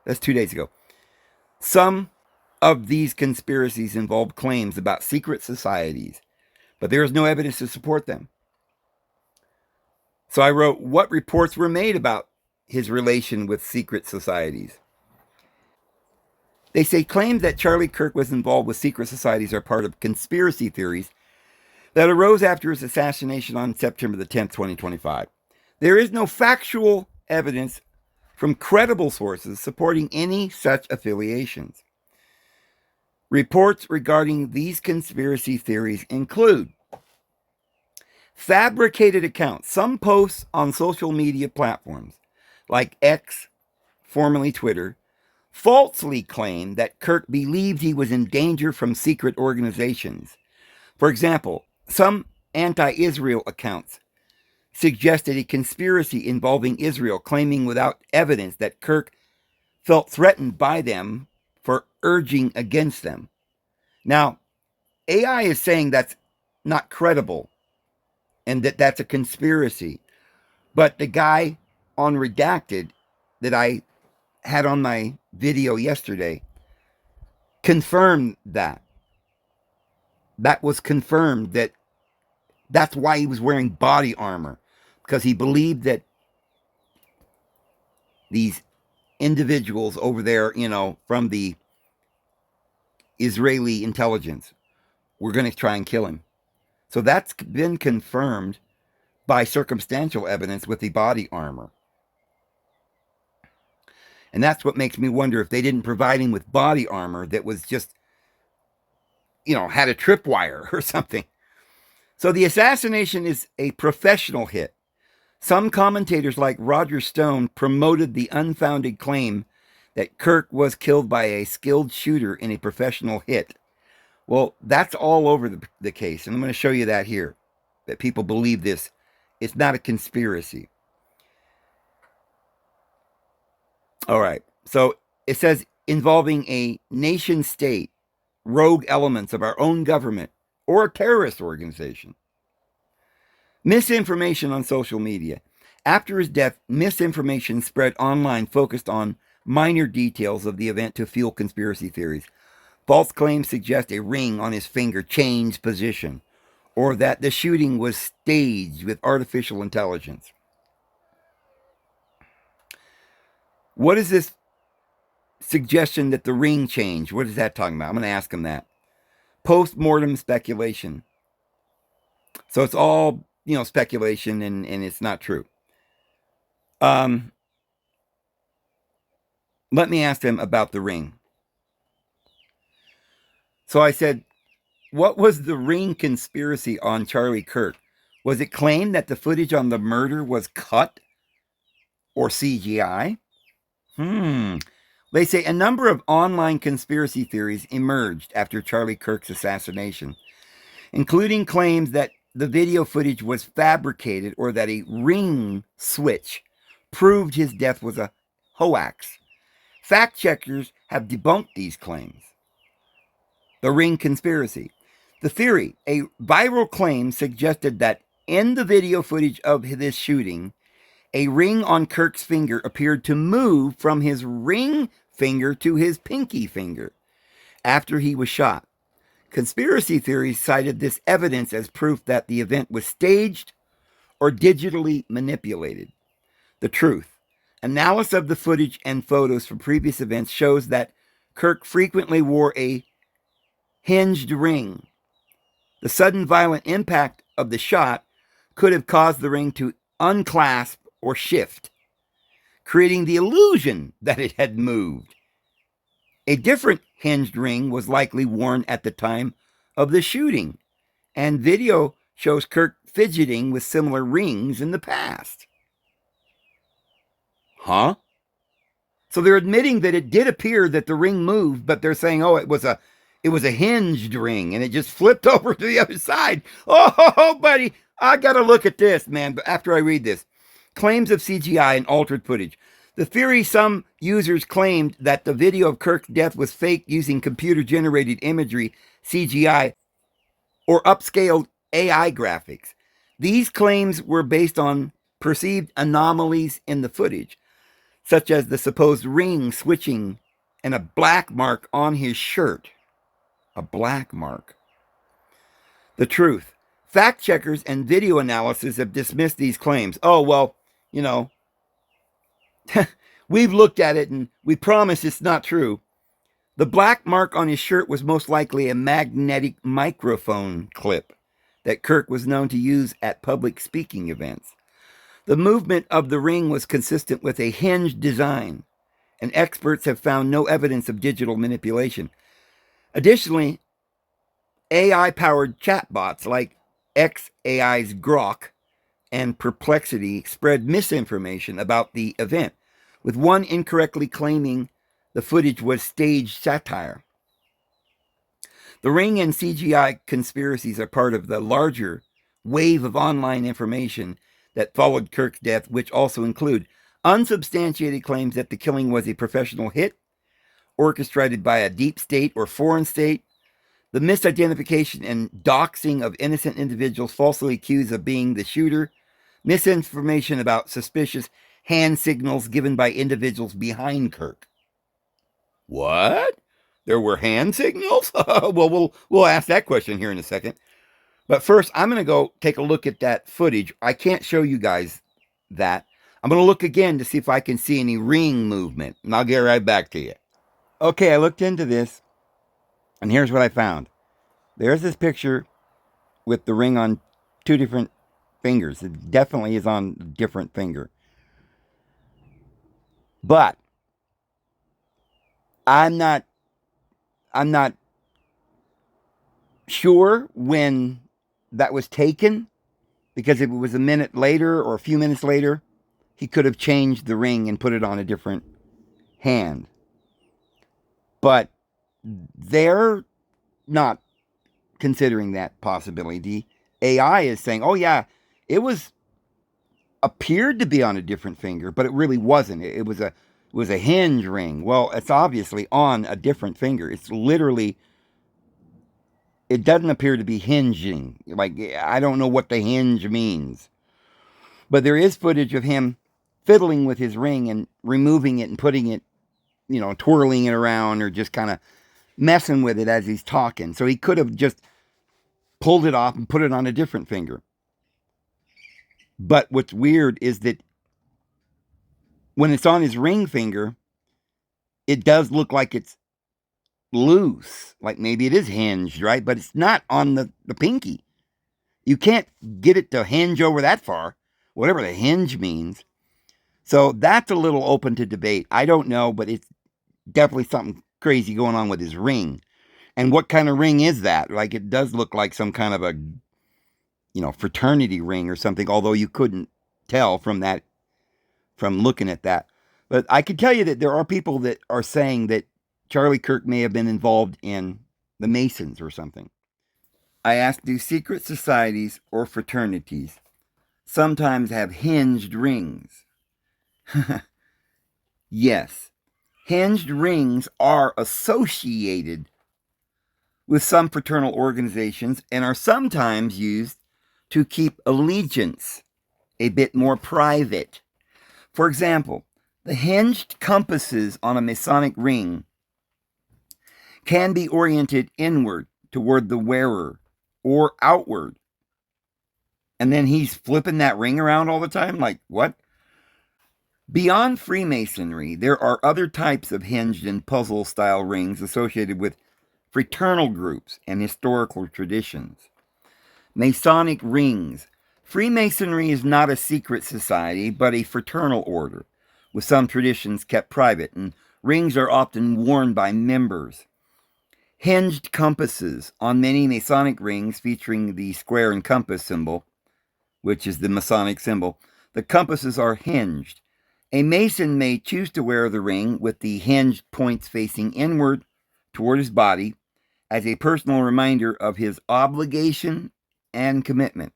that's 2 days ago. Some of these conspiracies involved claims about secret societies, but there is no evidence to support them. So I wrote, what reports were made about his relation with secret societies? They say claims that Charlie Kirk was involved with secret societies are part of conspiracy theories that arose after his assassination on September the 10th, 2025. There is no factual evidence from credible sources supporting any such affiliations. Reports regarding these conspiracy theories include fabricated accounts. Some posts on social media platforms like X, formerly Twitter, falsely claim that Kirk believed he was in danger from secret organizations. For example, some anti-Israel accounts suggested a conspiracy involving Israel, claiming without evidence that Kirk felt threatened by them for urging against them. Now, AI is saying that's not credible and that that's a conspiracy. But the guy on Redacted that I had on my video yesterday confirmed that. That was confirmed that that's why he was wearing body armor, because he believed that these individuals over there, from the Israeli intelligence were going to try and kill him. So that's been confirmed by circumstantial evidence with the body armor. And that's what makes me wonder if they didn't provide him with body armor that was just, had a tripwire or something. So the assassination is a professional hit. Some commentators like Roger Stone promoted the unfounded claim that Kirk was killed by a skilled shooter in a professional hit. Well, that's all over the case, and I'm going to show you that here, that people believe this. It's not a conspiracy. All right, so it says involving a nation state, rogue elements of our own government, or a terrorist organization. Misinformation on social media. After his death, misinformation spread online focused on minor details of the event to fuel conspiracy theories. False claims suggest a ring on his finger changed position, or that the shooting was staged with artificial intelligence. What is this suggestion that the ring changed? What is that talking about? I'm going to ask him that. post-mortem speculation. So it's all, speculation and it's not true. Let me ask them about the ring. So I said, what was the ring conspiracy on Charlie Kirk? Was it claimed that the footage on the murder was cut or CGI? They say a number of online conspiracy theories emerged after Charlie Kirk's assassination, including claims that the video footage was fabricated or that a ring switch proved his death was a hoax. Fact checkers have debunked these claims. The ring conspiracy. The theory, a viral claim suggested that in the video footage of this shooting, a ring on Kirk's finger appeared to move from his ring finger to his pinky finger after he was shot. Conspiracy theories cited this evidence as proof that the event was staged or digitally manipulated. The truth. Analysis of the footage and photos from previous events shows that Kirk frequently wore a hinged ring. The sudden violent impact of the shot could have caused the ring to unclasp or shift, creating the illusion that it had moved. A different hinged ring was likely worn at the time of the shooting, and video shows Kirk fidgeting with similar rings in the past. Huh? So they're admitting that it did appear that the ring moved, but they're saying, oh, it was a hinged ring and it just flipped over to the other side. Oh, buddy, I got to look at this, man. But after I read this, claims of CGI and altered footage. The theory some users claimed that the video of Kirk's death was fake using computer-generated imagery, CGI, or upscaled AI graphics. These claims were based on perceived anomalies in the footage, such as the supposed ring switching and a black mark on his shirt. A black mark. The truth. Fact checkers and video analysis have dismissed these claims. Oh, well, we've looked at it and we promise it's not true. The black mark on his shirt was most likely a magnetic microphone clip that Kirk was known to use at public speaking events. The movement of the ring was consistent with a hinged design, and experts have found no evidence of digital manipulation. Additionally, AI-powered chatbots like xAI's Grok and Perplexity spread misinformation about the event, with one incorrectly claiming the footage was staged satire. The ring and CGI conspiracies are part of the larger wave of online information that followed Kirk's death, which also include unsubstantiated claims that the killing was a professional hit, orchestrated by a deep state or foreign state, the misidentification and doxing of innocent individuals falsely accused of being the shooter, misinformation about suspicious hand signals given by individuals behind Kirk. What? There were hand signals? Well, we'll ask that question here in a second. But first, I'm going to go take a look at that footage. I can't show you guys that. I'm going to look again to see if I can see any ring movement, and I'll get right back to you. Okay, I looked into this, and here's what I found. There's this picture with the ring on two different fingers. It definitely is on a different finger. But I'm not sure when that was taken, because if it was a minute later or a few minutes later, he could have changed the ring and put it on a different hand. But they're not considering that possibility. AI is saying, oh yeah, it appeared to be on a different finger, but it really wasn't. It was a hinge ring. Well, it's obviously on a different finger. It's literally, it doesn't appear to be hinging. Like, I don't know what the hinge means. But there is footage of him fiddling with his ring and removing it and putting it, twirling it around or just kind of messing with it as he's talking. So he could have just pulled it off and put it on a different finger. But what's weird is that when it's on his ring finger, it does look like it's loose. Like maybe it is hinged, right? But it's not on the pinky. You can't get it to hinge over that far, whatever the hinge means. So that's a little open to debate. I don't know, but it's definitely something crazy going on with his ring. And what kind of ring is that? Like, it does look like some kind of a, fraternity ring or something, although you couldn't tell from looking at that. But I can tell you that there are people that are saying that Charlie Kirk may have been involved in the Masons or something. I asked, do secret societies or fraternities sometimes have hinged rings? Yes. Hinged rings are associated with some fraternal organizations and are sometimes used to keep allegiance a bit more private. For example, the hinged compasses on a Masonic ring can be oriented inward toward the wearer or outward. And then he's flipping that ring around all the time? Like, what? Beyond Freemasonry, there are other types of hinged and puzzle-style rings associated with fraternal groups and historical traditions. Masonic rings. Freemasonry is not a secret society, but a fraternal order, with some traditions kept private, and rings are often worn by members. Hinged compasses on many Masonic rings featuring the square and compass symbol, which is the Masonic symbol. The compasses are hinged. A Mason may choose to wear the ring with the hinged points facing inward toward his body as a personal reminder of his obligation and commitment.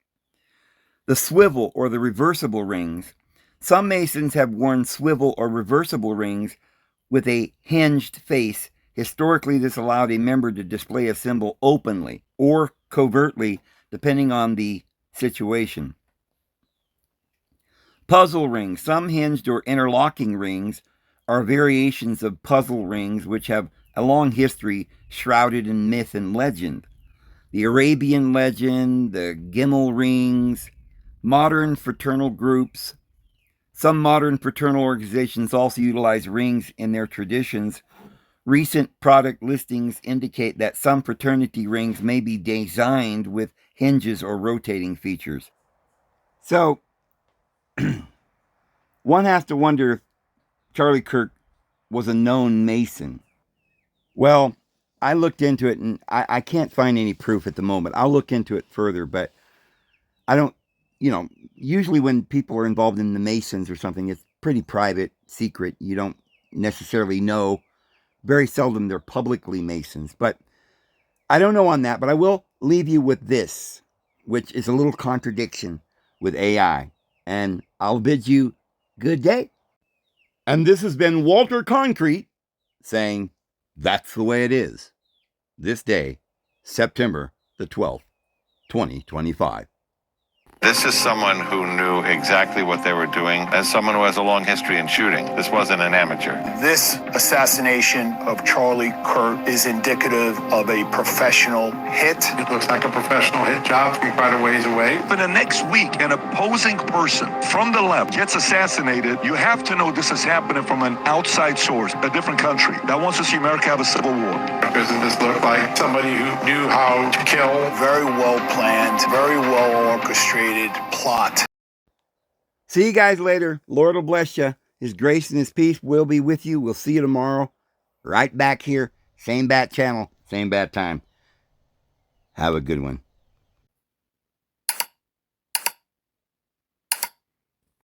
The swivel or the reversible rings. Some Masons have worn swivel or reversible rings with a hinged face. Historically, this allowed a member to display a symbol openly or covertly, depending on the situation. Puzzle rings. Some hinged or interlocking rings are variations of puzzle rings which have a long history shrouded in myth and legend. The Arabian legend, the Gimel rings, modern fraternal groups. Some modern fraternal organizations also utilize rings in their traditions. Recent product listings indicate that some fraternity rings may be designed with hinges or rotating features. So, one has to wonder if Charlie Kirk was a known Mason. Well, I looked into it and I can't find any proof at the moment. I'll look into it further, but I don't, usually when people are involved in the Masons or something, it's pretty private, secret. You don't necessarily know. Very seldom they're publicly Masons, but I don't know on that, but I will leave you with this, which is a little contradiction with AI, and I'll bid you good day. And this has been Walter Concrete saying, that's the way it is. This day, September the 12th, 2025. This is someone who knew exactly what they were doing, as someone who has a long history in shooting. This wasn't an amateur. This assassination of Charlie Kirk is indicative of a professional hit. It looks like a professional hit job from quite a ways away. For the next week, an opposing person from the left gets assassinated. You have to know this is happening from an outside source, a different country that wants to see America have a civil war. Doesn't this look like somebody who knew how to kill? Very well planned, very well orchestrated plot. See you guys later. Lord will bless you. His grace and his peace will be with you. We'll see you tomorrow. Right back here. Same bat channel. Same bat time. Have a good one.